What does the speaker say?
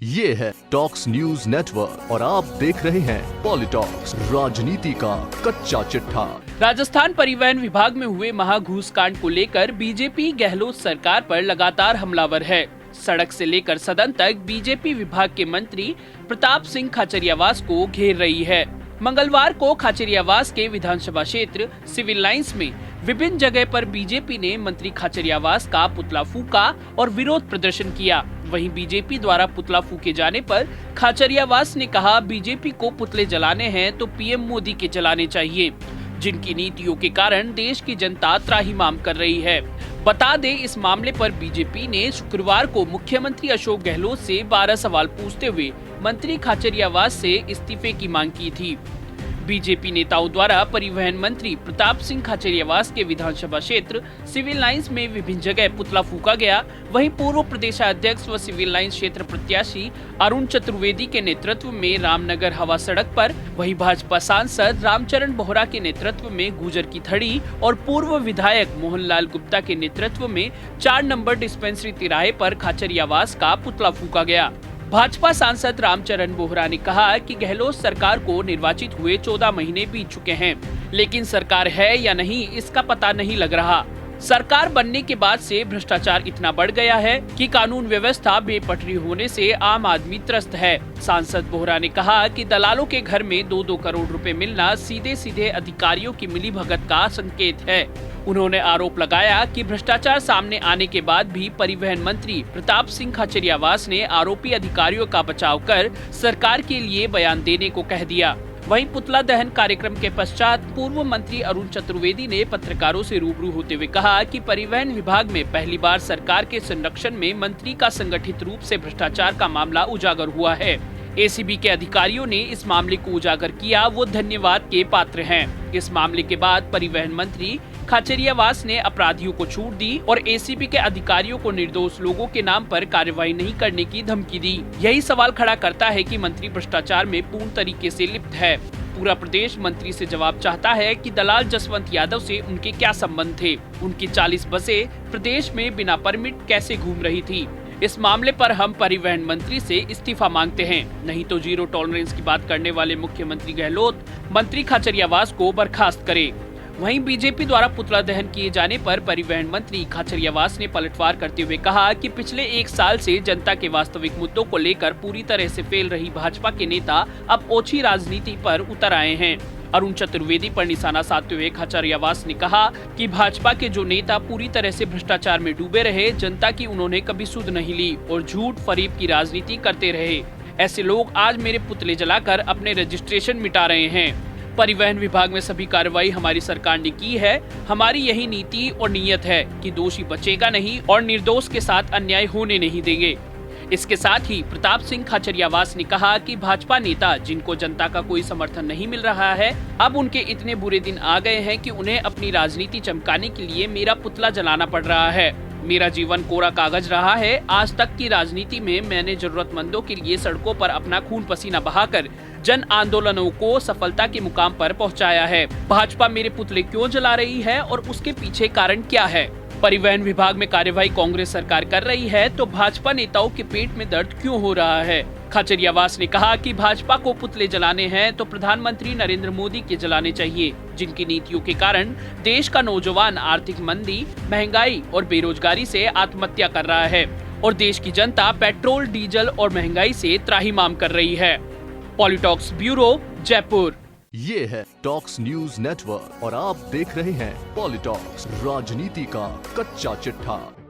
ये है talks news network और आप देख रहे हैं पॉलिटॉक्स, राजनीति का कच्चा चिट्ठा। राजस्थान परिवहन विभाग में हुए महाघूस कांड को लेकर बीजेपी गहलोत सरकार पर लगातार हमलावर है। सड़क से लेकर सदन तक बीजेपी विभाग के मंत्री प्रताप सिंह खाचरियावास को घेर रही है। मंगलवार को खाचरियावास के विधानसभा क्षेत्र सिविल लाइंस में विभिन्न जगह पर बीजेपी ने मंत्री खाचरियावास का पुतला फूका और विरोध प्रदर्शन किया। वहीं बीजेपी द्वारा पुतला फूके जाने पर खाचरियावास ने कहा, बीजेपी को पुतले जलाने हैं तो पीएम मोदी के जलाने चाहिए, जिनकी नीतियों के कारण देश की जनता त्राहिमाम कर रही है। बता दें, इस मामले पर बीजेपी ने शुक्रवार को मुख्यमंत्री अशोक गहलोत से 12 सवाल पूछते हुए मंत्री खाचरियावास से इस्तीफे की मांग की थी। बीजेपी नेताओं द्वारा परिवहन मंत्री प्रताप सिंह खाचरियावास के विधानसभा क्षेत्र सिविल लाइंस में विभिन्न जगह पुतला फूका गया। वहीं पूर्व प्रदेशाध्यक्ष व सिविल लाइंस क्षेत्र प्रत्याशी अरुण चतुर्वेदी के नेतृत्व में रामनगर हवा सड़क पर, वहीं भाजपा सांसद रामचरण बोहरा के नेतृत्व में गुजर की थड़ी और पूर्व विधायक मोहनलाल गुप्ता के नेतृत्व में 4 नंबर डिस्पेंसरी तिराहे पर खाचरियावास का पुतला फूका गया। भाजपा सांसद रामचरण बोहरा ने कहा कि गहलोत सरकार को निर्वाचित हुए 14 महीने बीत चुके हैं, लेकिन सरकार है या नहीं इसका पता नहीं लग रहा। सरकार बनने के बाद से भ्रष्टाचार इतना बढ़ गया है कि कानून व्यवस्था बेपटरी होने से आम आदमी त्रस्त है। सांसद बोहरा ने कहा कि दलालों के घर में 2-2 करोड़ रुपए मिलना सीधे सीधे अधिकारियों की मिलीभगत का संकेत है। उन्होंने आरोप लगाया कि भ्रष्टाचार सामने आने के बाद भी परिवहन मंत्री प्रताप सिंह खाचरियावास ने आरोपी अधिकारियों का बचाव कर सरकार के लिए बयान देने को कह दिया। वहीं पुतला दहन कार्यक्रम के पश्चात पूर्व मंत्री अरुण चतुर्वेदी ने पत्रकारों से रूबरू होते हुए कहा कि परिवहन विभाग में पहली बार सरकार के संरक्षण में मंत्री का संगठित रूप से भ्रष्टाचार का मामला उजागर हुआ है। एसीबी के अधिकारियों ने इस मामले को उजागर किया, वो धन्यवाद के पात्र हैं। इस मामले के बाद परिवहन मंत्री खाचरियावास ने अपराधियों को छूट दी और एसीबी के अधिकारियों को निर्दोष लोगों के नाम पर कार्रवाई नहीं करने की धमकी दी। यही सवाल खड़ा करता है कि मंत्री भ्रष्टाचार में पूर्ण तरीके से लिप्त है। पूरा प्रदेश मंत्री से जवाब चाहता है कि दलाल जसवंत यादव से उनके क्या संबंध थे, उनकी 40 बसें प्रदेश में बिना परमिट कैसे घूम रही थी। इस मामले पर हम परिवहन मंत्री से इस्तीफा मांगते हैं, नहीं तो जीरो टॉलरेंस की बात करने वाले मुख्यमंत्री गहलोत मंत्री खाचरियावास को बर्खास्त करे। वहीं बीजेपी द्वारा पुतला दहन किए जाने पर परिवहन मंत्री खाचरियावास ने पलटवार करते हुए कहा कि पिछले 1 साल से जनता के वास्तविक मुद्दों को लेकर पूरी तरह से फेल रही भाजपा के नेता अब ओछी राजनीति पर उतर आए हैं। अरुण चतुर्वेदी पर निशाना साधते हुए खाचरियावास ने कहा कि भाजपा के जो नेता पूरी तरह से भ्रष्टाचार में डूबे रहे, जनता की उन्होंने कभी सुध नहीं ली और झूठ फरेब की राजनीति करते रहे। ऐसे लोग आज मेरे पुतले जलाकर अपने रजिस्ट्रेशन मिटा रहे हैं। परिवहन विभाग में सभी कार्रवाई हमारी सरकार ने की है। हमारी यही नीति और नीयत है कि दोषी बचेगा नहीं और निर्दोष के साथ अन्याय होने नहीं देंगे। इसके साथ ही प्रताप सिंह खाचरियावास ने कहा कि भाजपा नेता जिनको जनता का कोई समर्थन नहीं मिल रहा है, अब उनके इतने बुरे दिन आ गए हैं कि उन्हें अपनी राजनीति चमकाने के लिए मेरा पुतला जलाना पड़ रहा है। मेरा जीवन कोरा कागज रहा है। आज तक की राजनीति में मैंने जरूरतमंदों के लिए सड़कों पर अपना खून पसीना बहाकर जन आंदोलनों को सफलता के मुकाम पर पहुंचाया है। भाजपा मेरे पुतले क्यों जला रही है और उसके पीछे कारण क्या है? परिवहन विभाग में कार्यवाही कांग्रेस सरकार कर रही है तो भाजपा नेताओं के पेट में दर्द क्यों हो रहा है? खाचरियावास ने कहा कि भाजपा को पुतले जलाने हैं तो प्रधानमंत्री नरेंद्र मोदी के जलाने चाहिए, जिनकी नीतियों के कारण देश का नौजवान आर्थिक मंदी, महंगाई और बेरोजगारी से आत्महत्या कर रहा है और देश की जनता पेट्रोल, डीजल और महंगाई से त्राहिमाम कर रही है। पॉलिटॉक्स ब्यूरो, जयपुर। ये है टॉक्स न्यूज नेटवर्क और आप देख रहे हैं पॉलिटॉक्स, राजनीति का कच्चा चिट्ठा।